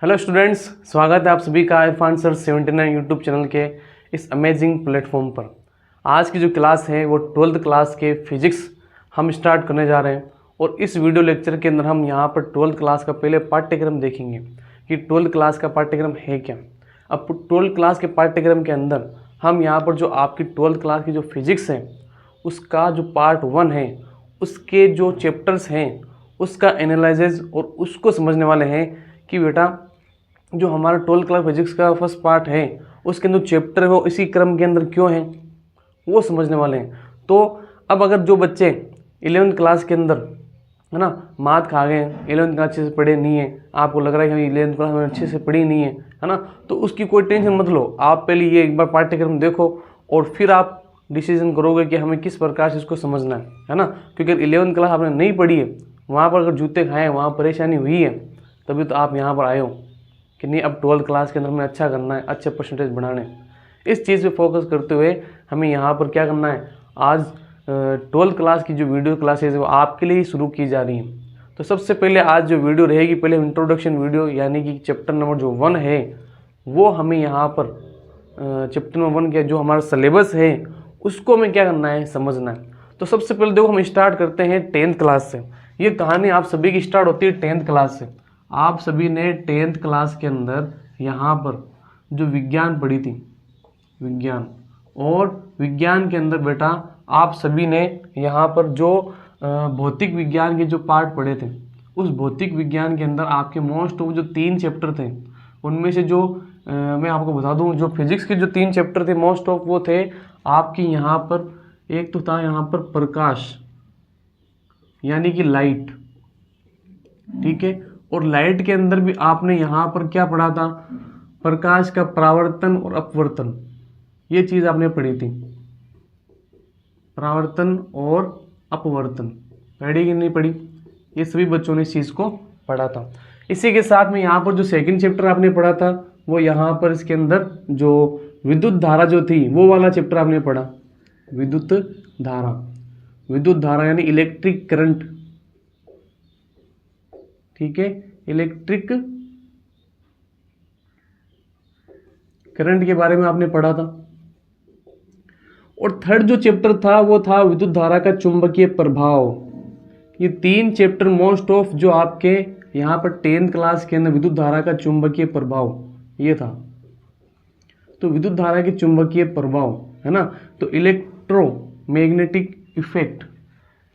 Hello students, स्वागत है आप सभी का इरफान सर 79 यूट्यूब चैनल के इस अमेजिंग प्लेटफॉर्म पर। आज की जो क्लास है वो 12th क्लास के फिजिक्स हम स्टार्ट करने जा रहे हैं और इस वीडियो लेक्चर के अंदर हम यहाँ पर 12th क्लास का पहले पाठ्यक्रम देखेंगे कि 12th क्लास का पाठ्यक्रम है क्या। अब 12th क्लास के पाठ्यक्रम के अंदर हम यहाँ पर जो आपकी 12th क्लास की जो फिजिक्स है उसका जो पार्ट 1 है उसके जो चैप्टर्स हैं उसका एनालिसिस और उसको समझने वाले हैं कि बेटा जो हमारा 12th क्लास फिजिक्स का फर्स्ट पार्ट है उसके अंदर चैप्टर है वो इसी क्रम के अंदर क्यों है वो समझने वाले हैं। तो अब अगर जो बच्चे 11th क्लास के अंदर है ना मात खा गए, 11th क्लास अच्छे से पढ़े नहीं है, आपको लग रहा है कि 11th क्लास में अच्छे से पढ़ी नहीं है ना, तो उसकी कोई टेंशन मत लो। आप पहले ये एक बार पाठ्यक्रम देखो और फिर आप डिसीजन करोगे कि हमें किस प्रकार से इसको समझना है ना। क्योंकि 11th क्लास आपने नहीं पढ़ी है, वहाँ पर अगर जूते खाए, वहाँ परेशानी हुई है, तभी तो आप यहाँ पर आए हो कि नहीं अब 12th क्लास के अंदर हमें अच्छा करना है, अच्छे परसेंटेज बढ़ाने। इस चीज़ पे फोकस करते हुए हमें यहाँ पर क्या करना है, आज 12th क्लास की जो वीडियो क्लासेज है वो आपके लिए ही शुरू की जा रही हैं। तो सबसे पहले आज जो वीडियो रहेगी, पहले इंट्रोडक्शन वीडियो यानी कि चैप्टर नंबर जो 1 है वो हमें यहाँ पर चैप्टर नंबर 1 का जो हमारा सिलेबस है उसको हमें क्या करना है, समझना है। तो सबसे पहले देखो हम स्टार्ट करते हैं 10th क्लास से। ये कहानी आप सभी की स्टार्ट होती है 10th क्लास से। आप सभी ने 10th क्लास के अंदर यहाँ पर जो विज्ञान पढ़ी थी, विज्ञान, और विज्ञान के अंदर बेटा आप सभी ने यहाँ पर जो भौतिक विज्ञान के जो पार्ट पढ़े थे, उस भौतिक विज्ञान के अंदर आपके मोस्ट ऑफ जो 3 चैप्टर थे उनमें से जो मैं आपको बता दूं, जो फिजिक्स के जो 3 चैप्टर थे मोस्ट ऑफ वो थे आपकी यहाँ पर, एक तो था यहाँ पर प्रकाश यानी कि लाइट, ठीक है, और लाइट के अंदर भी आपने यहाँ पर क्या पढ़ा था, प्रकाश का परावर्तन और अपवर्तन, ये चीज़ आपने पढ़ी थी, परावर्तन और अपवर्तन। पढ़ी कि नहीं पढ़ी? ये सभी बच्चों ने इस चीज़ को पढ़ा था। इसी के साथ में यहाँ पर जो सेकंड चैप्टर आपने पढ़ा था वो यहाँ पर इसके अंदर जो विद्युत धारा जो थी वो वाला चैप्टर आपने पढ़ा, विद्युत धारा, विद्युत धारा यानी इलेक्ट्रिक करंट, ठीक है, इलेक्ट्रिक करंट के बारे में आपने पढ़ा था। और थर्ड जो चैप्टर था वो था विद्युत धारा का चुंबकीय प्रभाव। ये 3 चैप्टर मोस्ट ऑफ जो आपके यहाँ पर 10th क्लास के अंदर विद्युत धारा का चुंबकीय प्रभाव ये था। तो विद्युत धारा के चुंबकीय प्रभाव है ना, तो इलेक्ट्रोमैग्नेटिक इफेक्ट,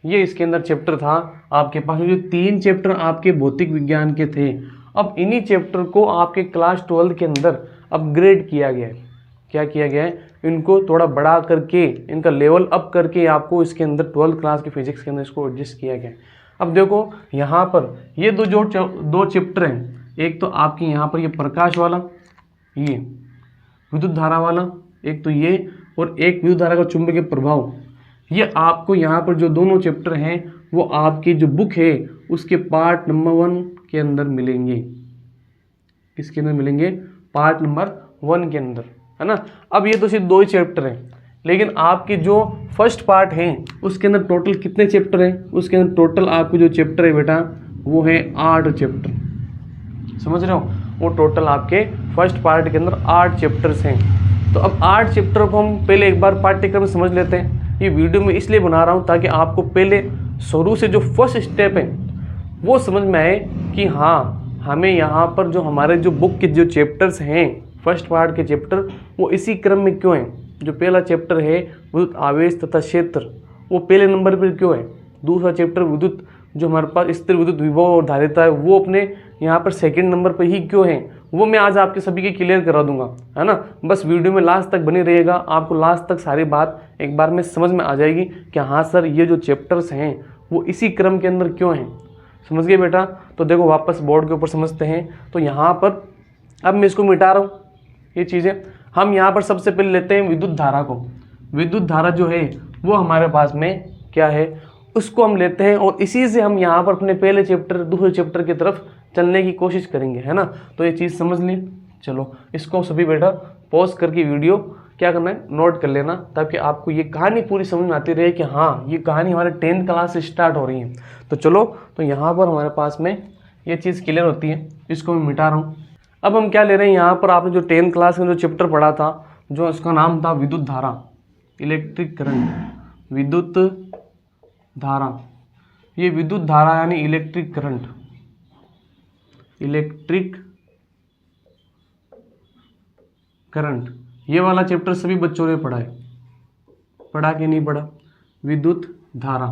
ये इसके अंदर चैप्टर था आपके पास। जो 3 चैप्टर आपके भौतिक विज्ञान के थे, अब इन्हीं चैप्टर को आपके क्लास 12 के अंदर अपग्रेड किया गया है। क्या किया गया है, इनको थोड़ा बढ़ा करके, इनका लेवल अप करके आपको इसके अंदर 12th क्लास की फिजिक्स के अंदर इसको एडजस्ट किया गया है। अब देखो यहाँ पर ये दो चैप्टर हैं, एक तो आपकी यहाँ पर ये प्रकाश वाला, ये विद्युत धारा वाला, एक तो ये, और एक विद्युत धारा का चुंबकीय प्रभाव। ये आपको यहाँ पर जो दोनों चैप्टर हैं वो आपकी जो बुक है उसके पार्ट नंबर 1 के अंदर मिलेंगे। किसके अंदर मिलेंगे? पार्ट नंबर 1 के अंदर, है ना। अब ये तो सिर्फ 2 ही चैप्टर हैं, लेकिन आपके जो फर्स्ट पार्ट है उसके अंदर टोटल कितने चैप्टर हैं? उसके अंदर टोटल आपको जो चैप्टर है बेटा वो है 8 चैप्टर, समझ रहे हो। वो टोटल आपके फर्स्ट पार्ट के अंदर 8 चैप्टर्स हैं। तो अब 8 चैप्टर को हम पहले एक बार पाठ्यक्रम समझ लेते हैं। ये वीडियो में इसलिए बना रहा हूँ ताकि आपको पहले शुरू से जो फर्स्ट स्टेप है वो समझ में आए कि हाँ हमें यहाँ पर जो हमारे जो बुक के जो चैप्टर्स हैं फर्स्ट पार्ट के चैप्टर वो इसी क्रम में क्यों हैं। जो पहला चैप्टर है विद्युत आवेश तथा क्षेत्र वो पहले नंबर पर क्यों है। दूसरा चैप्टर विद्युत जो हमारे पास स्थिर विद्युत विभव और धारिता है वो अपने यहाँ पर सेकंड नंबर पर ही क्यों है, वो मैं आज आपके सभी के क्लियर करा दूंगा, है ना। बस वीडियो में लास्ट तक बने रहिएगा, आपको लास्ट तक सारी बात एक बार में समझ में आ जाएगी कि हाँ सर ये जो चैप्टर्स हैं वो इसी क्रम के अंदर क्यों हैं। समझ गए बेटा? तो देखो वापस बोर्ड के ऊपर समझते हैं। तो यहाँ पर अब मैं इसको मिटा रहा हूँ ये चीज़ें। हम यहाँ पर सबसे पहले लेते हैं विद्युत धारा को। विद्युत धारा जो है वो हमारे पास में क्या है उसको हम लेते हैं और इसी से हम यहाँ पर अपने पहले चैप्टर दूसरे चैप्टर की तरफ चलने की कोशिश करेंगे, है ना। तो ये चीज़ समझ ली। चलो इसको सभी बेटा पॉज करके वीडियो क्या करना है, नोट कर लेना, ताकि आपको ये कहानी पूरी समझ में आती रहे कि हाँ ये कहानी हमारे 10th क्लास से स्टार्ट हो रही है। तो चलो, तो यहाँ पर हमारे पास में ये चीज़ क्लियर होती है। इसको मैं मिटा रहा हूँ। अब हम क्या ले रहे हैं यहाँ पर, आपने जो 10th क्लास में जो चैप्टर पढ़ा था, जो उसका नाम था विद्युत धारा, इलेक्ट्रिक करंट, विद्युत धारा। ये विद्युत धारा यानी इलेक्ट्रिक करंट, इलेक्ट्रिक करंट, ये वाला चैप्टर सभी बच्चों ने पढ़ा है, पढ़ा कि नहीं पढ़ा? विद्युत धारा,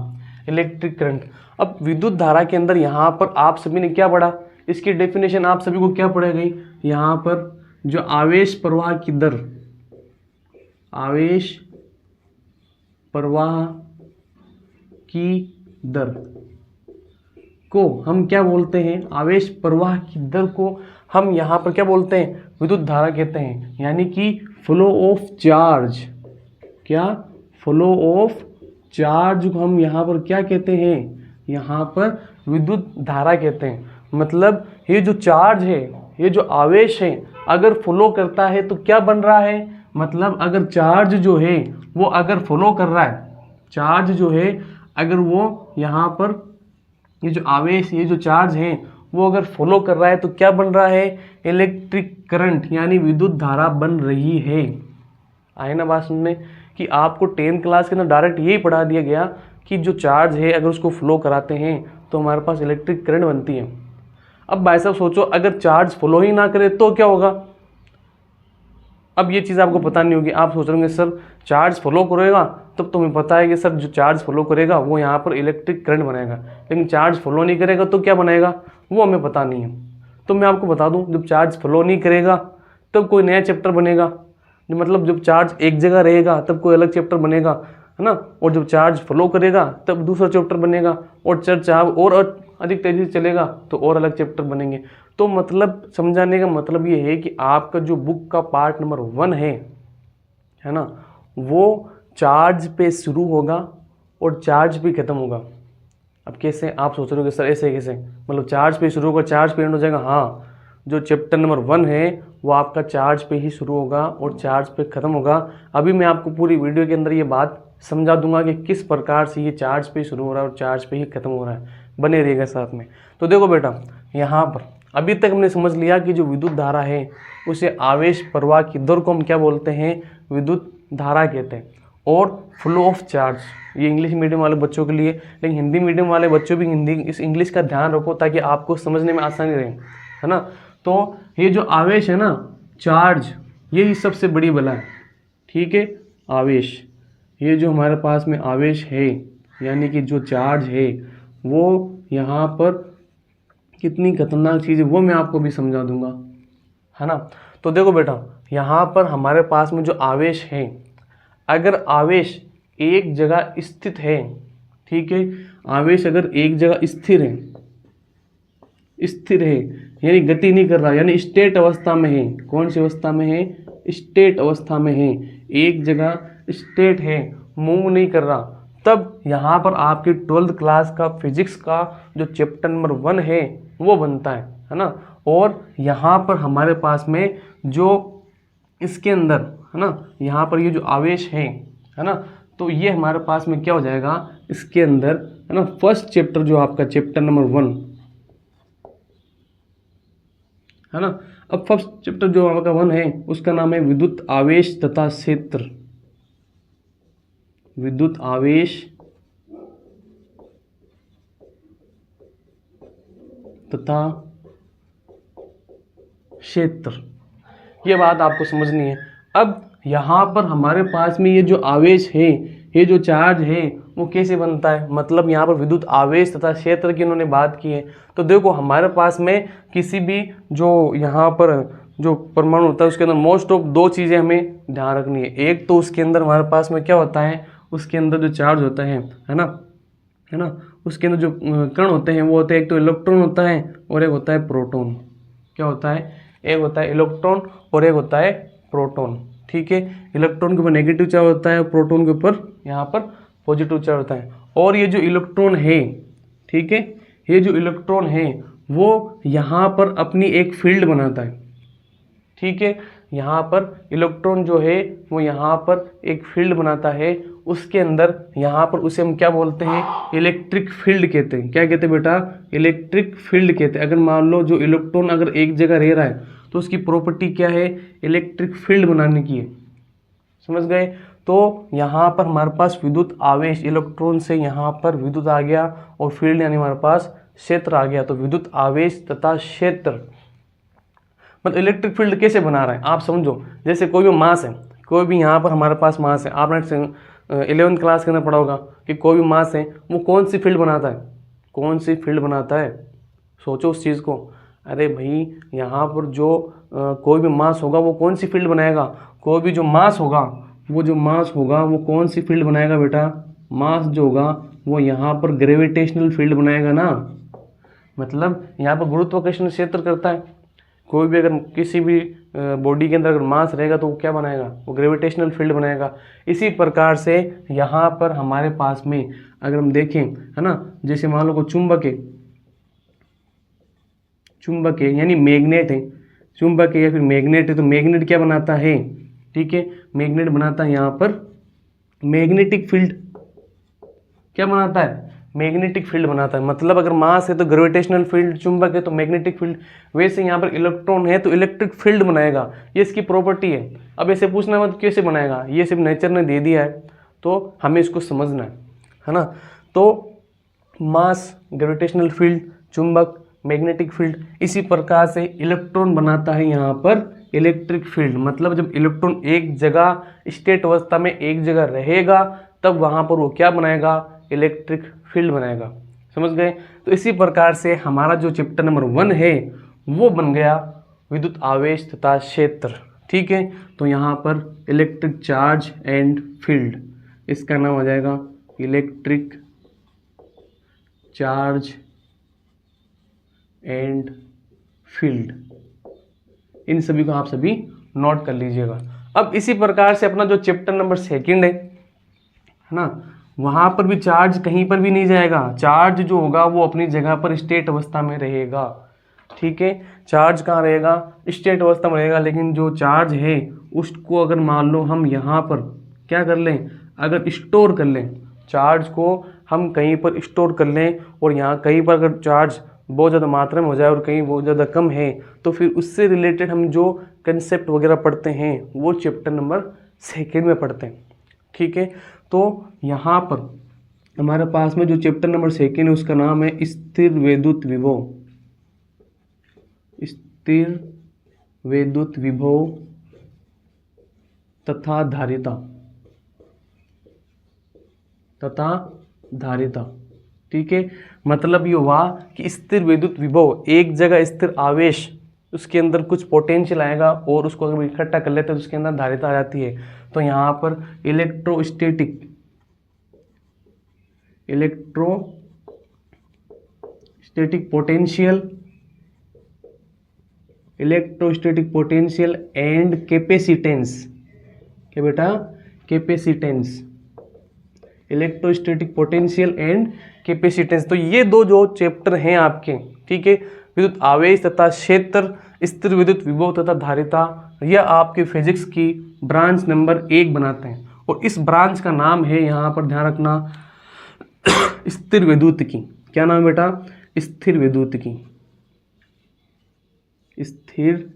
इलेक्ट्रिक करंट। अब विद्युत धारा के अंदर यहाँ पर आप सभी ने क्या पढ़ा, इसकी डेफिनेशन आप सभी को क्या पढ़ा गई, यहाँ पर जो आवेश प्रवाह की दर, आवेश प्रवाह की दर को हम क्या बोलते हैं, आवेश प्रवाह की दर को हम यहाँ पर क्या बोलते हैं, विद्युत धारा कहते हैं। यानी कि फ्लो ऑफ चार्ज, क्या, फ्लो ऑफ चार्ज को हम यहाँ पर क्या कहते हैं, यहाँ पर विद्युत धारा कहते हैं। मतलब ये जो चार्ज है, ये जो आवेश है, अगर फ्लो करता है तो क्या बन रहा है, मतलब अगर चार्ज जो है वो अगर फ्लो कर रहा है, चार्ज जो है अगर वो यहाँ पर ये जो आवेश, ये जो चार्ज है वो अगर फ्लो कर रहा है तो क्या बन रहा है, इलेक्ट्रिक करंट यानी विद्युत धारा बन रही है। आए ना बात सुनने कि आपको 10th क्लास के अंदर डायरेक्ट यही पढ़ा दिया गया कि जो चार्ज है अगर उसको फ्लो कराते हैं तो हमारे पास इलेक्ट्रिक करंट बनती है। अब भाई साहब सोचो, अगर चार्ज फ्लो ही ना करे तो क्या होगा? अब ये चीज़ आपको पता नहीं होगी, आप सोच रहे होंगे सर चार्ज फ्लो करेगा, तब तो हमें पता है कि सर जो चार्ज फ्लो करेगा वो यहाँ पर इलेक्ट्रिक करंट बनाएगा, लेकिन चार्ज फ्लो नहीं करेगा तो क्या बनाएगा वो हमें पता नहीं है। तो मैं आपको बता दूं, जब चार्ज फ्लो नहीं करेगा तब कोई नया चैप्टर बनेगा, मतलब जब चार्ज एक जगह रहेगा तब कोई अलग चैप्टर बनेगा, है ना, और जब चार्ज फ्लो करेगा तब दूसरा चैप्टर बनेगा, और चार्ज और अधिक तेजी से चलेगा तो और अलग चैप्टर बनेंगे। तो मतलब समझाने का मतलब ये है कि आपका जो बुक का पार्ट नंबर 1 है ना, वो चार्ज पे शुरू होगा और चार्ज पे ख़त्म होगा। अब कैसे, आप सोच रहे हो कि सर ऐसे कैसे, मतलब चार्ज पे शुरू होगा चार्ज पे एंड हो जाएगा? हाँ, जो चैप्टर नंबर 1 है वो आपका चार्ज पे ही शुरू होगा और चार्ज पे ख़त्म होगा। अभी मैं आपको पूरी वीडियो के अंदर ये बात समझा दूंगा कि किस प्रकार से ये चार्ज पे शुरू हो रहा है और चार्ज पे ही ख़त्म हो रहा है, बने रहेगा साथ में। तो देखो बेटा, यहाँ पर अभी तक हमने समझ लिया कि जो विद्युत धारा है उसे आवेश प्रवाह की दर को हम क्या बोलते हैं, विद्युत धारा कहते हैं। और फ्लो ऑफ चार्ज, ये इंग्लिश मीडियम वाले बच्चों के लिए, लेकिन हिंदी मीडियम वाले बच्चों भी हिंदी इस इंग्लिश का ध्यान रखो ताकि आपको समझने में आसानी रहे, है ना। तो ये जो आवेश है ना, चार्ज, यही सबसे बड़ी बला है, ठीक है। आवेश, ये जो हमारे पास में आवेश है यानी कि जो चार्ज है वो यहाँ पर कितनी खतरनाक चीज़ है वो मैं आपको भी समझा दूंगा, है ना। तो देखो बेटा, यहाँ पर हमारे पास में जो आवेश है, अगर आवेश एक जगह स्थित है, ठीक है, आवेश अगर एक जगह स्थिर है, स्थिर है यानी गति नहीं कर रहा, यानी स्टेट अवस्था में है। कौन सी अवस्था में है? स्टेट अवस्था में है, एक जगह स्टेट है, मूव नहीं कर रहा, तब यहाँ पर आपकी 12th क्लास का फिजिक्स का जो चैप्टर नंबर 1 है वो बनता है ना। और यहाँ पर हमारे पास में जो इसके अंदर, है ना, यहाँ पर ये जो आवेश है ना, तो ये हमारे पास में क्या हो जाएगा इसके अंदर, है ना, फर्स्ट चैप्टर जो आपका चैप्टर नंबर 1 है ना। अब फर्स्ट चैप्टर जो आपका 1 है उसका नाम है विद्युत आवेश तथा क्षेत्र, विद्युत आवेश तथा क्षेत्र, ये बात आपको समझनी है। अब यहाँ पर हमारे पास में ये जो आवेश है, ये जो चार्ज है वो कैसे बनता है, मतलब यहाँ पर विद्युत आवेश तथा क्षेत्र की उन्होंने बात की है। तो देखो, हमारे पास में किसी भी जो यहाँ पर जो परमाणु होता है उसके अंदर मोस्ट ऑफ 2 चीज़ें हमें ध्यान रखनी है। एक तो उसके अंदर हमारे पास में क्या होता है, उसके अंदर जो चार्ज होता है ना, उसके अंदर जो कण होते हैं वो होते हैं, एक तो इलेक्ट्रॉन होता है और एक होता है प्रोटॉन। क्या होता है? एक होता है इलेक्ट्रॉन और एक होता है प्रोटॉन, ठीक है। इलेक्ट्रॉन के ऊपर नेगेटिव चार्ज होता है, प्रोटॉन के ऊपर यहाँ पर पॉजिटिव चार्ज होता है। और ये जो इलेक्ट्रॉन है, ठीक है, ये जो इलेक्ट्रॉन है वो यहाँ पर अपनी एक फील्ड बनाता है, ठीक है। यहाँ पर इलेक्ट्रॉन जो है वो यहाँ पर एक फील्ड बनाता है, उसके अंदर यहाँ पर उसे हम क्या बोलते हैं, इलेक्ट्रिक फील्ड कहते हैं। क्या कहते हैं बेटा? इलेक्ट्रिक फील्ड कहते हैं। अगर मान लो जो इलेक्ट्रॉन अगर एक जगह रह रहा है तो उसकी प्रॉपर्टी क्या है, इलेक्ट्रिक फील्ड बनाने की है। समझ गए। तो यहाँ पर हमारे पास विद्युत आवेश, इलेक्ट्रॉन से यहाँ पर विद्युत आ गया और फील्ड यानी हमारे पास क्षेत्र आ गया। तो विद्युत आवेश तथा क्षेत्र मतलब इलेक्ट्रिक फील्ड कैसे बना रहे हैं आप समझो। जैसे कोई भी मास है, कोई भी यहाँ पर हमारे पास मास है, आपने 11th क्लास के अंदर पढ़ा होगा कि कोई भी मास है वो कौन सी फील्ड बनाता है, कौन सी फील्ड बनाता है, सोचो उस चीज़ को। अरे भाई यहाँ पर जो कोई भी मास होगा वो कौन सी फील्ड बनाएगा, कोई भी जो मास होगा वो कौन सी फील्ड बनाएगा बेटा, मास जो होगा वो यहाँ पर ग्रेविटेशनल फील्ड बनाएगा ना। मतलब यहाँ पर गुरुत्वाकर्षण क्षेत्र करता है। कोई भी अगर किसी भी बॉडी के अंदर अगर मास रहेगा तो वो क्या बनाएगा, वो ग्रेविटेशनल फील्ड बनाएगा। इसी प्रकार से यहाँ पर हमारे पास में अगर हम देखें, है ना, जैसे मान लो को चुंबक है यानी मैग्नेट है, चुंबक है या फिर मैग्नेट है, तो मैग्नेट क्या बनाता है, ठीक है, मैग्नेट बनाता है यहाँ पर मैग्नेटिक फील्ड। क्या बनाता है, मैग्नेटिक फील्ड बनाता है। मतलब अगर मास है तो ग्रेविटेशनल फील्ड, चुंबक है तो मैग्नेटिक फील्ड, वैसे यहाँ पर इलेक्ट्रॉन है तो इलेक्ट्रिक फील्ड बनाएगा। ये इसकी प्रॉपर्टी है। अब ऐसे पूछना मत कैसे बनाएगा, ये सिर्फ नेचर ने दे दिया है तो हमें इसको समझना है ना। तो मास, ग्रेविटेशनल फील्ड, चुंबक, मैग्नेटिक फील्ड, इसी प्रकार से इलेक्ट्रॉन बनाता है यहाँ पर इलेक्ट्रिक फील्ड। मतलब जब इलेक्ट्रॉन एक जगह स्टेट अवस्था में एक जगह रहेगा तब वहाँ पर वो क्या बनाएगा, इलेक्ट्रिक फील्ड बनाएगा। समझ गए। तो इसी प्रकार से हमारा जो चैप्टर नंबर 1 है वो बन गया विद्युत आवेश तथा क्षेत्र। ठीक है, तो यहाँ पर इलेक्ट्रिक चार्ज एंड फील्ड, इसका नाम आ जाएगा इलेक्ट्रिक चार्ज एंड फील्ड। इन सभी को आप सभी नोट कर लीजिएगा। अब इसी प्रकार से अपना जो चैप्टर नंबर 2 है ना, वहां पर भी चार्ज कहीं पर भी नहीं जाएगा। चार्ज जो होगा वो अपनी जगह पर स्टेट अवस्था में रहेगा। ठीक है, चार्ज कहाँ रहेगा, स्टेट अवस्था में रहेगा। लेकिन जो चार्ज है उसको अगर मान लो हम यहाँ पर क्या कर लें, अगर स्टोर कर लें, चार्ज को हम कहीं पर स्टोर कर लें और यहाँ कहीं पर अगर चार्ज बहुत ज़्यादा मात्रा में हो जाए और कहीं बहुत ज़्यादा कम है, तो फिर उससे रिलेटेड हम जो कंसेप्ट वगैरह पढ़ते हैं वो चैप्टर नंबर 2 में पढ़ते हैं। ठीक है, तो यहाँ पर हमारे पास में जो चैप्टर नंबर 2 है उसका नाम है स्थिर वैद्युत विभव। स्थिर वैद्युत विभव तथा धारिता। ठीक है, मतलब ये हुआ कि स्थिर वैद्युत विभव, एक जगह स्थिर आवेश, उसके अंदर कुछ पोटेंशियल आएगा और उसको अगर इकट्ठा कर लेते हैं तो उसके अंदर धारिता आ जाती है। तो यहाँ पर इलेक्ट्रोस्टैटिक पोटेंशियल एंड कैपेसिटेंस। क्या बेटा, capacitance, electrostatic potential and capacitance. तो ये दो जो चैप्टर हैं आपके, ठीक है, विद्युत आवेश तथा क्षेत्र, स्थिर विद्युत विभव तथा धारिता, यह आपके फिजिक्स की ब्रांच नंबर 1 बनाते हैं। और इस ब्रांच का नाम है, यहाँ पर ध्यान रखना, स्थिर वैद्युतिकी। क्या नाम है बेटा, स्थिर वैद्युतिकी। स्थिर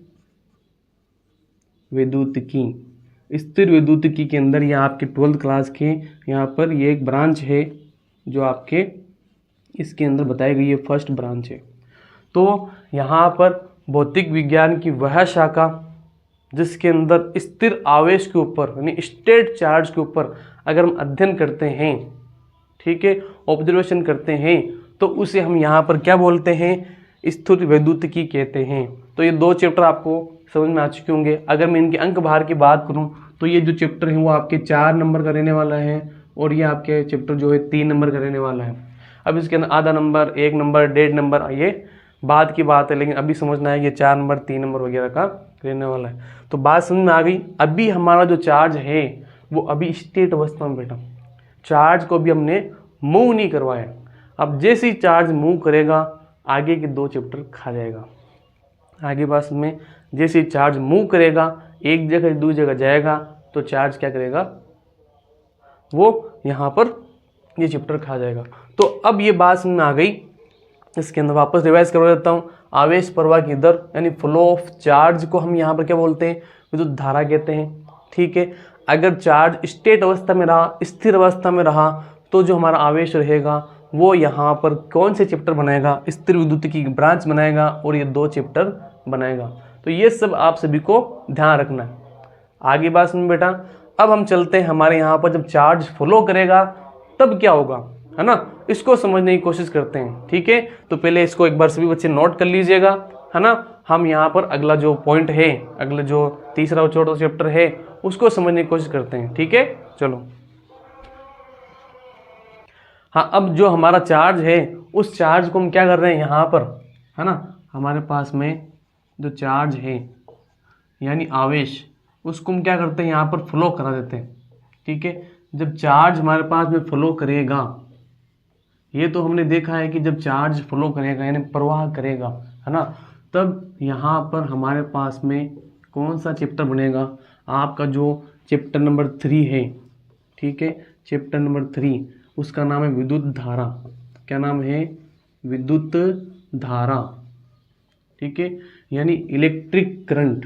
वैद्युतिकी के अंदर ये आपके 12th क्लास के यहाँ पर ये एक ब्रांच है जो आपके इसके अंदर बताई गई है, फर्स्ट ब्रांच है। तो यहाँ पर भौतिक विज्ञान की वह शाखा जिसके अंदर स्थिर आवेश के ऊपर यानी स्टेट चार्ज के ऊपर अगर हम अध्ययन करते हैं, ठीक है, ऑब्जर्वेशन करते हैं, तो उसे हम यहाँ पर क्या बोलते हैं, स्थिर वैद्युतिकी कहते हैं। तो ये 2 चैप्टर आपको समझ में आ चुके होंगे। अगर मैं इनके अंक भार की बात करूं तो ये जो चैप्टर है वो आपके 4 नंबर का रहने वाला है और ये आपके चैप्टर जो है 3 नंबर का रहने वाला है। अब इसके अंदर आधा नंबर, 1 नंबर, 1.5 नंबर ये बाद की बात है, लेकिन अभी समझना है कि 4 नंबर, 3 नंबर वगैरह का रहने वाला है। तो बात समझ में आ गई। अभी हमारा जो चार्ज है वो अभी स्टेट अवस्था में बेटा, चार्ज को भी हमने मूव नहीं करवाया। अब जैसे ही चार्ज मूव करेगा आगे के 2 चैप्टर खा जाएगा। आगे बात में, जैसे चार्ज मूव करेगा एक जगह से दूसरी जगह जाएगा तो चार्ज क्या करेगा, वो यहाँ पर ये चैप्टर खा जाएगा। तो अब ये बात समझ में आ गई इसके अंदर वापस रिवाइज करवा देता हूँ। आवेश प्रवाह की दर यानी फ्लो ऑफ चार्ज को हम यहाँ पर क्या बोलते हैं, विद्युत धारा कहते हैं। ठीक है, अगर चार्ज स्टेट अवस्था में रहा, स्थिर अवस्था में रहा, तो जो हमारा आवेश रहेगा वो यहाँ पर कौन से चैप्टर बनाएगा, स्थिर विद्युत की ब्रांच बनाएगा और ये 2 चैप्टर बनाएगा। तो ये सब आप सभी को ध्यान रखना है। आगे बात सुन बेटा, अब हम चलते हैं हमारे यहाँ पर जब चार्ज फ्लो करेगा तब क्या होगा, है ना, इसको समझने की कोशिश करते हैं। ठीक है, तो पहले इसको एक बार सभी बच्चे नोट कर लीजिएगा, है ना। हम यहाँ पर अगला जो पॉइंट है, अगला जो तीसरा और चौथा चैप्टर है उसको समझने की कोशिश करते हैं। ठीक है, चलो। हाँ, अब जो हमारा चार्ज है उस चार्ज को हम क्या कर रहे हैं यहाँ पर, है ना, हमारे पास में जो चार्ज है यानी आवेश, उसको हम क्या करते हैं यहाँ पर फ्लो करा देते हैं। ठीक है, जब चार्ज हमारे पास में फ्लो करेगा, ये तो हमने देखा है कि जब चार्ज फ्लो करेगा यानी प्रवाह करेगा, है ना, तब यहाँ पर हमारे पास में कौन सा चैप्टर बनेगा, आपका जो चैप्टर नंबर 3 है। ठीक है, चैप्टर नंबर 3 उसका नाम है विद्युत धारा। क्या नाम है, विद्युत धारा। ठीक है, यानी इलेक्ट्रिक करंट।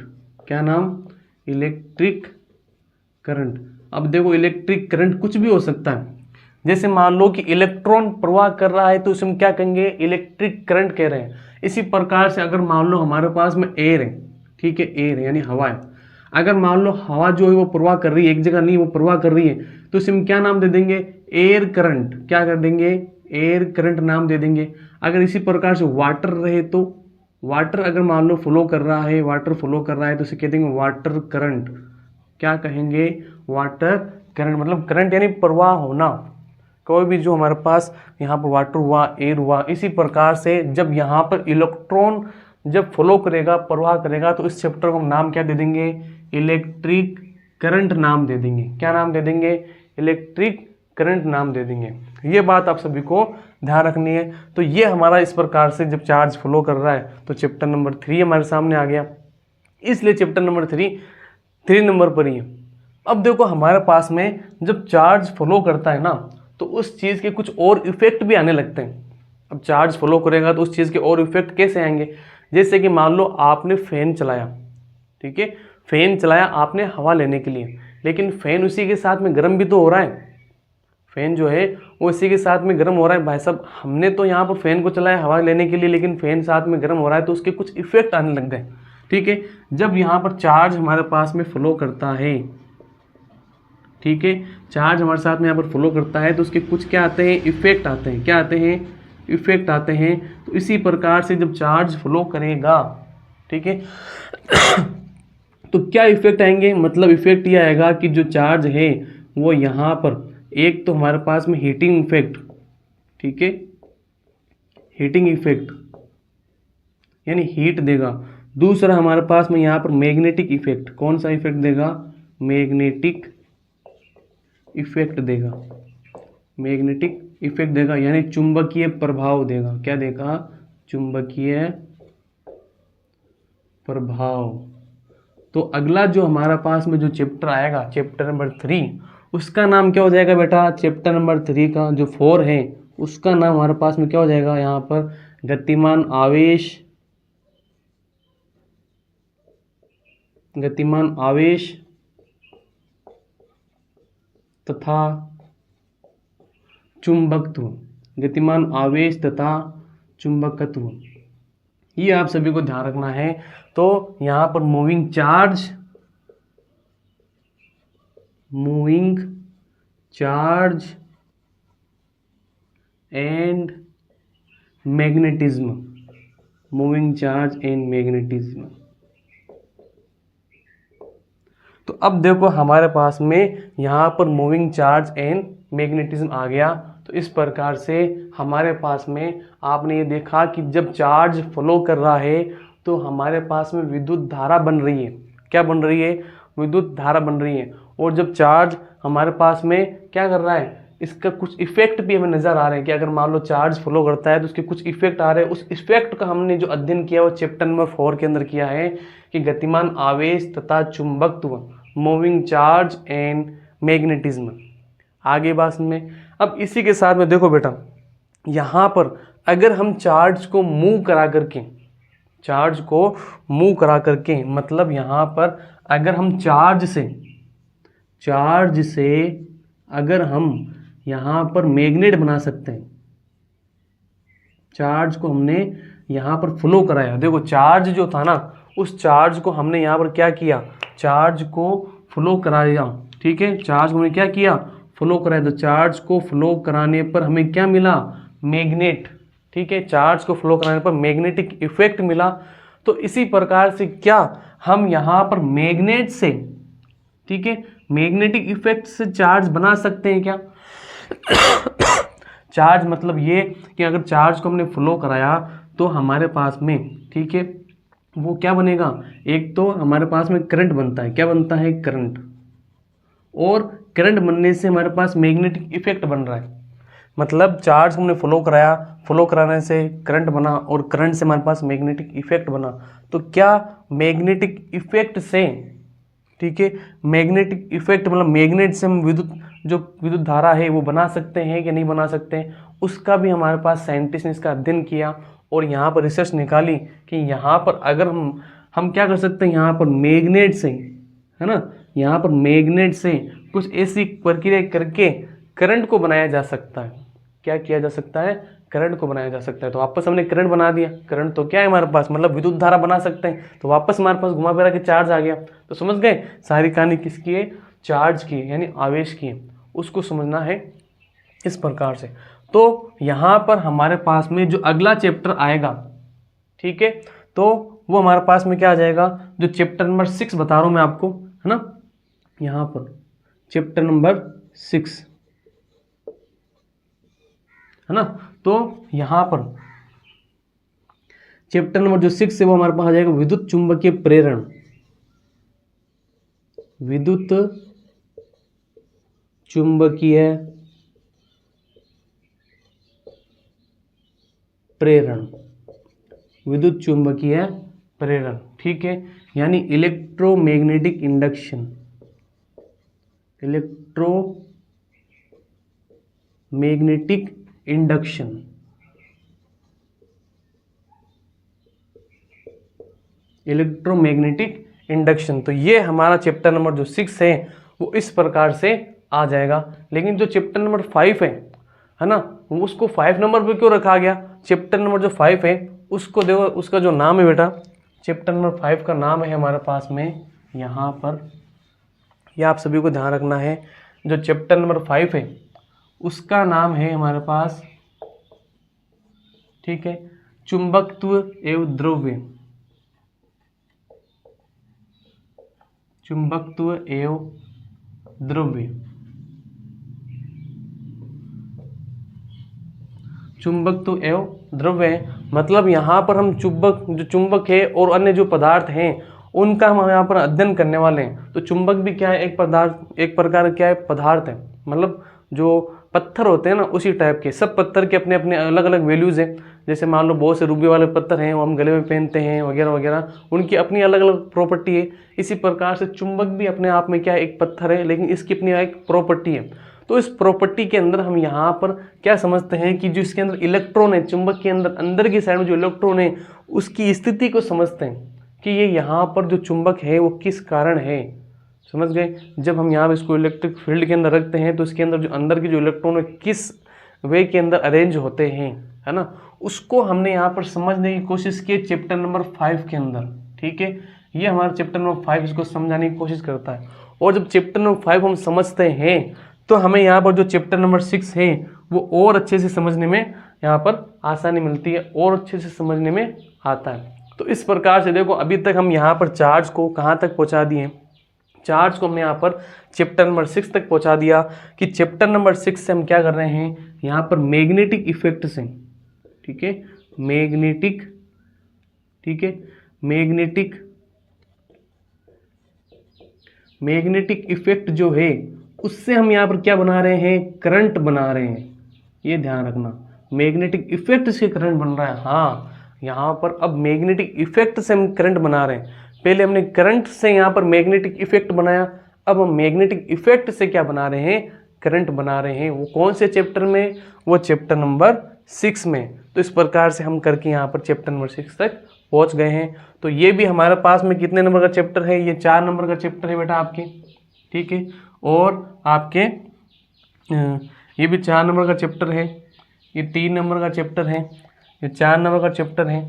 क्या नाम, इलेक्ट्रिक करंट। अब देखो इलेक्ट्रिक करंट कुछ भी हो सकता है, जैसे मान लो कि इलेक्ट्रॉन प्रवाह कर रहा है तो उसे हम क्या कहेंगे, इलेक्ट्रिक करंट कह रहे हैं। इसी प्रकार से अगर मान लो हमारे पास में एयर है, ठीक है, एयर है यानी हवा है, अगर मान लो हवा जो है वो प्रवाह कर रही है, एक जगह नहीं वो प्रवाह कर रही है, तो इसे हम क्या नाम दे देंगे, एयर करंट। क्या कर देंगे, एयर करंट नाम दे देंगे। अगर इसी प्रकार से वाटर रहे तो वाटर अगर मान लो फ्लो कर रहा है, वाटर फ्लो कर रहा है तो इसे कह देंगे वाटर करंट। क्या कहेंगे, वाटर करंट। मतलब करंट यानी प्रवाह होना। कोई भी जो हमारे पास यहाँ पर वाटर हुआ, एयर हुआ, इसी प्रकार से जब यहाँ पर इलेक्ट्रॉन जब फ्लो करेगा, प्रवाह करेगा, तो इस चैप्टर को हम नाम क्या दे देंगे, इलेक्ट्रिक करंट नाम दे देंगे। क्या नाम दे देंगे, इलेक्ट्रिक करंट नाम दे देंगे। ये बात आप सभी को ध्यान रखनी है। तो ये हमारा इस प्रकार से जब चार्ज फ्लो कर रहा है तो चैप्टर नंबर 3 हमारे सामने आ गया, इसलिए चैप्टर नंबर 3 नंबर पर ही है। अब देखो हमारे पास में जब चार्ज फ्लो करता है ना, तो उस चीज़ के कुछ और इफेक्ट भी आने लगते हैं। अब चार्ज फ्लो करेगा तो उस चीज़ के और इफेक्ट कैसे आएंगे, जैसे कि मान लो आपने फैन चलाया, ठीक है, फैन चलाया आपने हवा लेने के लिए, लेकिन फैन उसी के साथ में गर्म भी तो हो रहा है। फैन जो है वो इसी के साथ में गर्म हो रहा है। भाई साहब, हमने तो यहाँ पर फैन को चलाया हवा लेने के लिए, लेकिन फैन साथ में गर्म हो रहा है, तो उसके कुछ इफेक्ट आने लग गए। ठीक है, जब यहाँ पर चार्ज हमारे पास में फ्लो करता है, ठीक है, चार्ज हमारे साथ में यहाँ पर फ्लो करता है, तो उसके कुछ क्या आते हैं, इफेक्ट आते हैं। क्या आते हैं, इफेक्ट आते हैं। तो इसी प्रकार से जब चार्ज फ्लो करेगा, ठीक है, तो क्या इफेक्ट आएंगे, मतलब इफेक्ट ये आएगा कि जो चार्ज है वो यहाँ पर एक तो हमारे पास में हीटिंग इफेक्ट, ठीक है, हीटिंग इफेक्ट यानी हीट देगा। दूसरा हमारे पास में यहाँ पर मैग्नेटिक इफेक्ट, कौन सा इफेक्ट देगा, मैग्नेटिक इफेक्ट देगा, मैग्नेटिक इफेक्ट देगा यानी चुंबकीय प्रभाव देगा। क्या देगा, चुंबकीय प्रभाव। तो अगला जो हमारा पास में जो चैप्टर आएगा, चैप्टर नंबर 3, उसका नाम क्या हो जाएगा बेटा, चैप्टर नंबर 3 का जो 4 है उसका नाम हमारे पास में क्या हो जाएगा, यहाँ पर गतिमान आवेश, गतिमान आवेश तथा चुंबकत्व, गतिमान आवेश तथा चुंबकत्व। ये आप सभी को ध्यान रखना है। तो यहाँ पर moving charge, moving charge and magnetism, moving charge and magnetism. तो अब देखो हमारे पास में यहाँ पर मूविंग चार्ज एंड मैग्नेटिज्म आ गया। तो इस प्रकार से हमारे पास में आपने ये देखा कि जब चार्ज फ्लो कर रहा है तो हमारे पास में विद्युत धारा बन रही है। क्या बन रही है, विद्युत धारा बन रही है। और जब चार्ज हमारे पास में क्या कर रहा है, इसका कुछ इफेक्ट भी हमें नज़र आ रहे हैं कि अगर मान लो चार्ज फ्लो करता है तो उसके कुछ इफेक्ट आ रहे हैं। उस इफेक्ट का हमने जो अध्ययन किया वो चैप्टर नंबर 4 के अंदर किया है कि गतिमान आवेश तथा चुंबकत्व, मूविंग चार्ज एंड मैग्नेटिज्म। आगे बात में अब इसी के साथ में देखो बेटा, यहाँ पर अगर हम चार्ज को मूव करा करके मतलब यहाँ पर अगर हम चार्ज से अगर हम यहाँ पर मैग्नेट बना सकते हैं, चार्ज को हमने यहाँ पर फ्लो कराया, देखो चार्ज जो था ना उस चार्ज को हमने यहाँ पर क्या किया, चार्ज को फ्लो कराया, ठीक है, चार्ज को हमने क्या किया, फ्लो कराया। तो चार्ज को फ्लो कराने पर हमें क्या मिला, मैग्नेट, ठीक है, चार्ज को फ्लो कराने पर मैग्नेटिक इफेक्ट मिला। तो इसी प्रकार से क्या हम यहाँ पर मैग्नेट से, ठीक है, मैग्नेटिक इफेक्ट से चार्ज बना सकते हैं क्या? चार्ज मतलब ये कि अगर चार्ज को हमने फ्लो कराया तो हमारे पास में, ठीक है, वो क्या बनेगा, एक तो हमारे पास में करंट बनता है, क्या बनता है, करंट, और करंट बनने से हमारे पास मैग्नेटिक इफेक्ट बन रहा है। मतलब चार्ज हमने फ्लो कराया, फ्लो कराने से करंट बना और करंट से हमारे पास मैग्नेटिक इफेक्ट बना। तो क्या मैग्नेटिक इफेक्ट से, ठीक है, मैग्नेटिक इफेक्ट मतलब मैग्नेट से हम विद्युत धारा है वो बना सकते हैं कि नहीं बना सकते हैं, उसका भी हमारे पास साइंटिस्ट ने इसका अध्ययन किया और यहाँ पर रिसर्च निकाली कि यहाँ पर अगर हम क्या कर सकते हैं, यहाँ पर मैग्नेट से, है ना, यहाँ पर मैग्नेट से कुछ ऐसी प्रक्रिया करके करंट को बनाया जा सकता है। क्या किया जा सकता है, करंट को बनाया जा सकता है। तो वापस हमने करंट बना दिया, करंट तो क्या है हमारे पास, मतलब विद्युत धारा बना सकते हैं, तो वापस हमारे पास घुमा फिरा के चार्ज आ गया। तो समझ गए, सारी कहानी किसकी है, चार्ज की, यानी आवेश की है, उसको समझना है इस प्रकार से। तो यहाँ पर हमारे पास में जो अगला चैप्टर आएगा, ठीक है, तो वो हमारे पास में क्या आ जाएगा, जो चैप्टर नंबर 6 बता रहा हूँ मैं आपको, है ना, यहाँ पर चैप्टर नंबर 6, है ना। तो यहाँ पर चैप्टर नंबर जो 6 है वो हमारे पास आ जाएगा विद्युत चुंबकीय प्रेरण, विद्युत चुंबकीय प्रेरण, विद्युत चुंबकीय प्रेरण, ठीक है, यानी electromagnetic induction, electromagnetic induction, electromagnetic induction. तो ये हमारा चैप्टर नंबर जो 6 है वो इस प्रकार से आ जाएगा। लेकिन जो चैप्टर नंबर 5 है ना, उसको 5 नंबर पे क्यों रखा गया, चैप्टर नंबर जो 5 है उसको देखो, उसका जो नाम है बेटा, चैप्टर नंबर 5 का नाम है हमारे पास में यहाँ पर, यह आप सभी को ध्यान रखना है, जो चैप्टर नंबर 5 है उसका नाम है हमारे पास, ठीक है, चुंबकत्व एवं द्रव्य, चुंबकत्व एवं द्रव्य, चुंबकत्व एवं द्रव्य, मतलब यहाँ पर हम जो चुंबक है और अन्य जो पदार्थ हैं उनका हम यहाँ पर अध्ययन करने वाले हैं। तो चुंबक भी क्या है, एक पदार्थ, एक प्रकार क्या है, पदार्थ है, मतलब जो पत्थर होते हैं ना उसी टाइप के, सब पत्थर के अपने अपने अलग अलग वैल्यूज़ हैं। जैसे मान लो बहुत से रूबी वाले पत्थर हैं वो हम गले में पहनते हैं वगैरह वगैरह, उनकी अपनी अलग अलग प्रॉपर्टी है। इसी प्रकार से चुंबक भी अपने आप में क्या है, एक पत्थर है, लेकिन इसकी अपनी एक प्रॉपर्टी है। तो इस प्रॉपर्टी के अंदर हम यहाँ पर क्या समझते हैं कि जो इसके अंदर इलेक्ट्रॉन है, चुंबक के अंदर अंदर की साइड में जो इलेक्ट्रॉन है उसकी स्थिति को समझते हैं कि ये यहाँ पर जो चुंबक है वो किस कारण है। समझ गए, जब हम यहाँ इसको इलेक्ट्रिक फील्ड के अंदर रखते हैं तो इसके अंदर जो अंदर के जो इलेक्ट्रॉन है किस वे के अंदर अरेंज होते हैं, है ना, उसको हमने यहाँ पर समझने की कोशिश की चैप्टर नंबर 5 के अंदर। ठीक है, ये हमारा चैप्टर नंबर 5 इसको समझाने की कोशिश करता है। और जब चैप्टर नंबर 5 हम समझते हैं तो हमें यहाँ पर जो चैप्टर नंबर 6 है वो और अच्छे से समझने में यहाँ पर आसानी मिलती है, और अच्छे से समझने में आता है। तो इस प्रकार से देखो, अभी तक हम यहाँ पर चार्ज को कहाँ तक पहुँचा दिए, चार्ज को हमने यहाँ पर चैप्टर नंबर 6 तक पहुँचा दिया कि चैप्टर नंबर 6 से हम क्या कर रहे हैं, यहाँ पर मैग्नेटिक इफेक्ट से, ठीक है, मैग्नेटिक, ठीक है, मैग्नेटिक इफेक्ट जो है उससे हम यहाँ पर क्या बना रहे हैं, करंट बना रहे हैं। ये ध्यान रखना, मैग्नेटिक इफेक्ट से करंट बन रहा है। हाँ, यहाँ पर अब मैग्नेटिक इफेक्ट से हम करंट बना रहे हैं। पहले हमने करंट से यहाँ पर मैग्नेटिक इफेक्ट बनाया, अब हम मैग्नेटिक इफेक्ट से क्या बना रहे हैं, करंट बना रहे हैं। वो कौन से चैप्टर में, वो चैप्टर नंबर 6 में। तो इस प्रकार से हम करके यहाँ पर चैप्टर नंबर 6 तक पहुँच गए हैं। तो ये भी हमारे पास में कितने नंबर का चैप्टर है, ये 4 नंबर का चैप्टर है बेटा आपके, ठीक है। और आपके ये भी 4 नंबर का चैप्टर है, ये 3 नंबर का चैप्टर है, ये 4 नंबर का चैप्टर है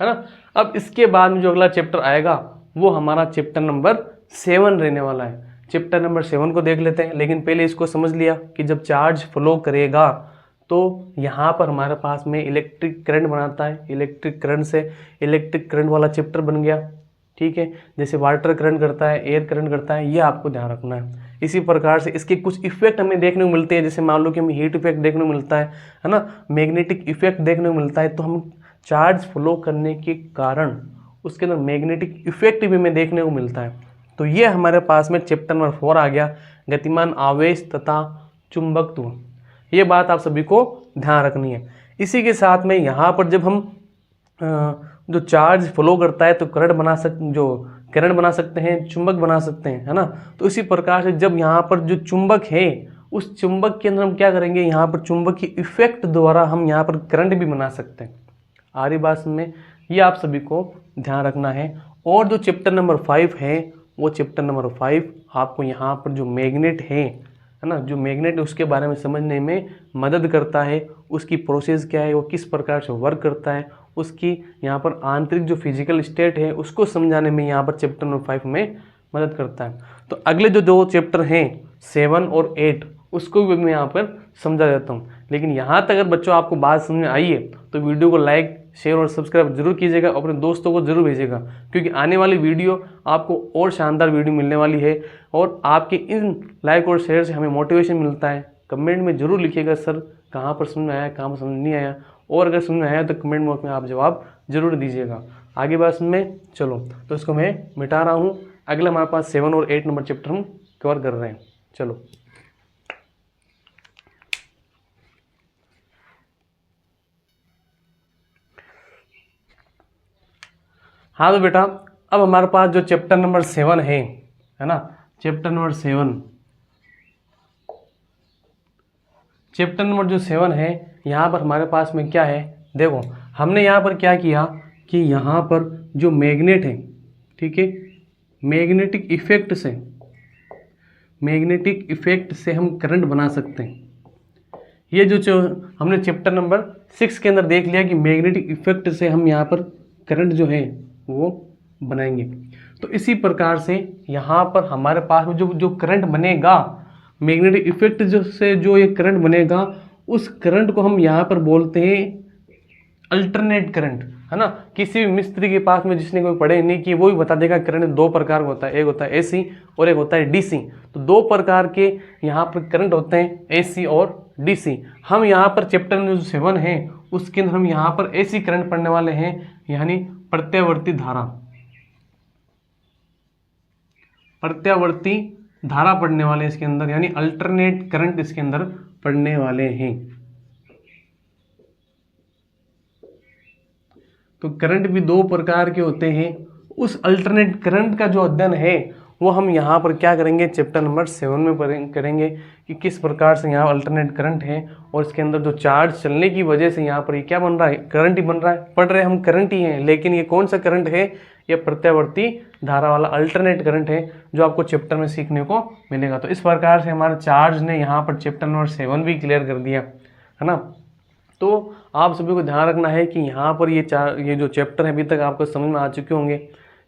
ना। अब इसके बाद में जो अगला चैप्टर आएगा वो हमारा चैप्टर नंबर 7 रहने वाला है। चैप्टर नंबर 7 को देख लेते हैं, लेकिन पहले इसको समझ लिया कि जब चार्ज फ्लो करेगा तो यहाँ पर हमारे पास में इलेक्ट्रिक करंट बनाता है, इलेक्ट्रिक करंट से इलेक्ट्रिक करंट वाला चैप्टर बन गया, ठीक है। जैसे वाटर करंट करता है, एयर करंट करता है, ये आपको ध्यान रखना है। इसी प्रकार से इसके कुछ इफेक्ट हमें देखने को मिलते हैं, जैसे मान लो कि हमें हीट इफेक्ट देखने को मिलता है ना, मैग्नेटिक इफेक्ट देखने को मिलता है। तो हम चार्ज फ्लो करने के कारण उसके अंदर मैग्नेटिक इफेक्ट भी हमें देखने को मिलता है। तो ये हमारे पास में चैप्टर नंबर 4 आ गया, गतिमान आवेश तथा चुंबकत्व। ये बात आप सभी को ध्यान रखनी है। इसी के साथ में यहाँ पर जब हम जो चार्ज फ्लो करता है तो करंट बना सकते हैं, चुंबक बना सकते हैं, है ना। तो इसी प्रकार से जब यहाँ पर जो चुंबक है उस चुंबक के अंदर हम क्या करेंगे, यहाँ पर चुंबक की इफेक्ट द्वारा हम यहाँ पर करंट भी बना सकते हैं। आ रही बात में, ये आप सभी को ध्यान रखना है। और जो चैप्टर नंबर 5 है वो चैप्टर नंबर 5 आपको यहाँ पर जो मैग्नेट है ना, जो मैग्नेट उसके बारे में समझने में मदद करता है। उसकी प्रोसेस क्या है, वो किस प्रकार से वर्क करता है, उसकी यहाँ पर आंतरिक जो फिजिकल स्टेट है उसको समझाने में यहाँ पर चैप्टर नंबर 5 में मदद करता है। तो अगले जो 2 चैप्टर हैं 7 और 8 उसको भी मैं यहाँ पर समझा देता हूँ। लेकिन यहाँ तक अगर बच्चों आपको बात समझ में आई है तो वीडियो को लाइक, शेयर और सब्सक्राइब जरूर कीजिएगा, अपने दोस्तों को जरूर भेजिएगा, क्योंकि आने वाली वीडियो आपको और शानदार वीडियो मिलने वाली है। और आपके इन लाइक और शेयर से हमें मोटिवेशन मिलता है। कमेंट में जरूर लिखिएगा सर कहाँ पर समझ में आया, कहाँ पर समझ नहीं आया, और अगर समझ में आया तो कमेंट बॉक्स में आप जवाब जरूर दीजिएगा। आगे बात में चलो, तो इसको मैं मिटा रहा हूँ। अगला हमारे पास 7 और 8 नंबर चैप्टर हम कवर कर रहे हैं। चलो, हाँ तो बेटा अब हमारे पास जो चैप्टर नंबर 7 है ना, चैप्टर नंबर 7 है, यहाँ पर हमारे पास में क्या है, देखो हमने यहाँ पर क्या किया कि यहाँ पर जो मैग्नेट है, ठीक है, मैग्नेटिक इफेक्ट से हम करंट बना सकते हैं। ये जो हमने चैप्टर नंबर 6 के अंदर देख लिया कि मैग्नेटिक इफेक्ट से हम यहाँ पर करंट जो है वो बनाएंगे। तो इसी प्रकार से यहाँ पर हमारे पास में जो करंट बनेगा, मैग्नेटिक इफेक्ट से जो ये करंट बनेगा, उस करंट को हम यहाँ पर बोलते हैं अल्टरनेट करंट, है ना। किसी भी मिस्त्री के पास में जिसने कोई पढ़े नहीं कि वो भी बता देगा करंट 2 प्रकार का होता है, एक होता है AC और एक होता है DC। तो 2 प्रकार के यहाँ पर करंट होते हैं, AC और DC। हम यहाँ पर चैप्टर में जो 7 है उसके अंदर हम यहाँ पर AC करंट पढ़ने वाले हैं, यानी प्रत्यावर्ती धारा पढ़ने वाले इसके अंदर, यानी अल्टरनेट करंट इसके अंदर पढ़ने वाले हैं। तो करंट भी 2 प्रकार के होते हैं। उस अल्टरनेट करंट का जो अध्ययन है वो हम यहाँ पर क्या करेंगे, चैप्टर नंबर 7 में करेंगे कि किस प्रकार से यहाँ अल्टरनेट करंट है और इसके अंदर जो चार्ज चलने की वजह से यहाँ पर ये क्या बन रहा है, करंट ही बन रहा है। पढ़ रहे हम करंट ही हैं, लेकिन ये कौन सा करंट है, ये प्रत्यावर्ती धारा वाला अल्टरनेट करंट है जो आपको चैप्टर में सीखने को मिलेगा। तो इस प्रकार से हमारे चार्ज ने यहाँ पर चैप्टर नंबर 7 भी क्लियर कर दिया, है ना। तो आप सभी को ध्यान रखना है कि यहाँ पर ये जो चैप्टर है अभी तक आपको समझ में आ चुके होंगे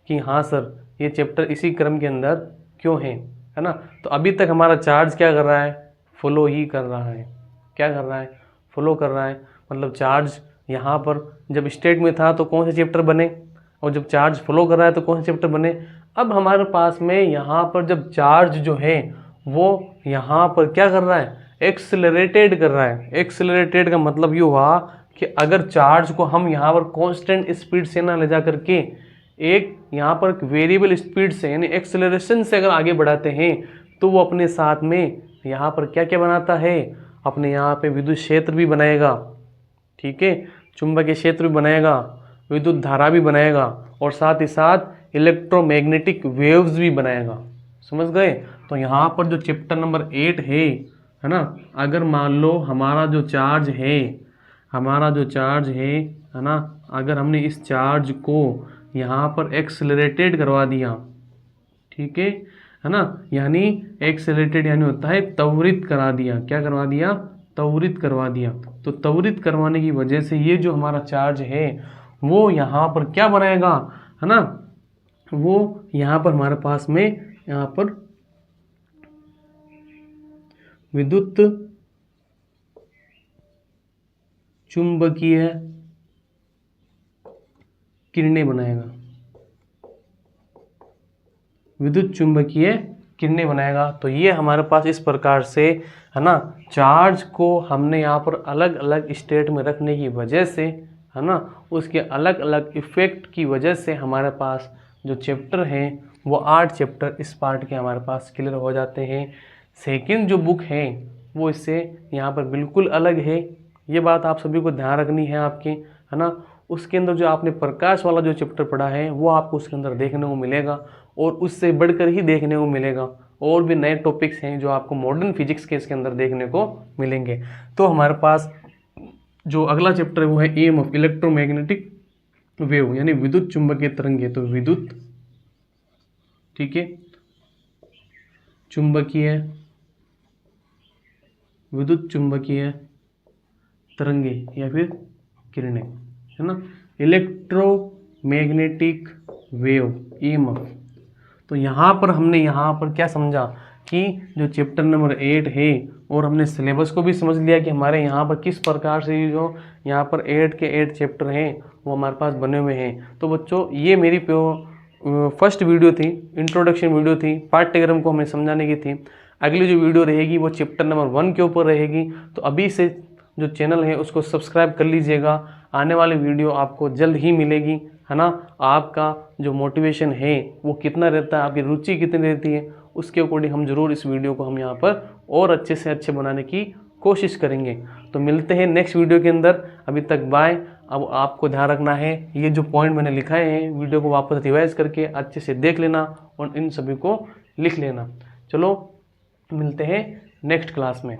कि हाँ सर ये चैप्टर इसी क्रम के अंदर क्यों है ना। तो अभी तक हमारा चार्ज क्या कर रहा है, फ्लो ही कर रहा है। क्या कर रहा है, फ्लो कर रहा है। मतलब चार्ज यहाँ पर जब स्टेट में था तो कौन से चैप्टर बने, और जब चार्ज फ्लो कर रहा है तो कौन से चैप्टर बने। अब हमारे पास में यहाँ पर जब चार्ज जो है वो यहाँ पर क्या कर रहा है, एक्सेलरेटेड कर रहा है। एक्सेलरेटेड का मतलब ये हुआ कि अगर चार्ज को हम यहाँ पर कांस्टेंट स्पीड से ना ले जा करके एक यहाँ पर वेरिएबल स्पीड से यानी एक्सेलरेशन से अगर आगे बढ़ाते हैं तो वो अपने साथ में यहाँ पर क्या क्या बनाता है, अपने यहाँ पे विद्युत क्षेत्र भी बनाएगा, ठीक है, चुंबकीय क्षेत्र भी बनाएगा, विद्युत धारा भी बनाएगा, और साथ ही साथ इलेक्ट्रोमैग्नेटिक वेव्स भी बनाएगा। समझ गए। तो यहाँ पर जो चैप्टर नंबर 8 है ना, अगर मान लो हमारा जो चार्ज है हमारा जो चार्ज है ना, अगर हमने इस चार्ज को यहाँ पर एक्सेलरेटेड करवा दिया, ठीक है ना, यानी एक्सेलरेटेड यानी होता है त्वरित करा दिया। क्या करवा दिया? त्वरित करवा दिया। तो त्वरित करवाने की वजह से ये जो हमारा चार्ज है वो यहाँ पर क्या बनाएगा, है ना, वो यहाँ पर हमारे पास में यहाँ पर विद्युत चुंबकीय किरणें बनाएगा, विद्युत चुंबकीय किरणें बनाएगा। तो ये हमारे पास इस प्रकार से, है ना, चार्ज को हमने यहाँ पर अलग अलग स्टेट में रखने की वजह से, है ना, उसके अलग अलग इफेक्ट की वजह से हमारे पास जो चैप्टर हैं वो 8 चैप्टर इस पार्ट के हमारे पास क्लियर हो जाते हैं। सेकंड जो बुक है वो इससे यहाँ पर बिल्कुल अलग है, ये बात आप सभी को ध्यान रखनी है आपकी, है ना। उसके अंदर जो आपने प्रकाश वाला जो चैप्टर पढ़ा है वो आपको उसके अंदर देखने को मिलेगा और उससे बढ़कर ही देखने को मिलेगा। और भी नए टॉपिक्स हैं जो आपको मॉडर्न फिजिक्स के इसके अंदर देखने को मिलेंगे। तो हमारे पास जो अगला चैप्टर है वो है EMF, इलेक्ट्रोमैग्नेटिक वेव, यानी विद्युत चुंबकीय तरंगे। तो विद्युत, ठीक है, चुंबकीय, विद्युत चुंबकीय तरंगे या फिर किरणें, है ना, इलेक्ट्रोमैग्नेटिक वेव, EMF। तो यहाँ पर हमने यहाँ पर क्या समझा कि जो चैप्टर नंबर 8 है और हमने सिलेबस को भी समझ लिया कि हमारे यहाँ पर किस प्रकार से जो यहाँ पर 8 के 8 चैप्टर हैं वो हमारे पास बने हुए हैं। तो बच्चों ये मेरी फर्स्ट वीडियो थी, इंट्रोडक्शन वीडियो थी, पाठ्यक्रम को हमें समझाने की थी। अगली जो वीडियो रहेगी वो चैप्टर नंबर 1 के ऊपर रहेगी। तो अभी से जो चैनल है उसको सब्सक्राइब कर लीजिएगा, आने वाली वीडियो आपको जल्द ही मिलेगी, है ना। आपका जो मोटिवेशन है वो कितना रहता है, आपकी रुचि कितनी रहती है, उसके अकॉर्डिंग हम जरूर इस वीडियो को हम यहाँ पर और अच्छे से अच्छे बनाने की कोशिश करेंगे। तो मिलते हैं नेक्स्ट वीडियो के अंदर, अभी तक बाय। अब आपको ध्यान रखना है ये जो पॉइंट मैंने लिखाए हैं वीडियो को वापस रिवाइज करके अच्छे से देख लेना और इन सभी को लिख लेना। चलो मिलते हैं नेक्स्ट क्लास में।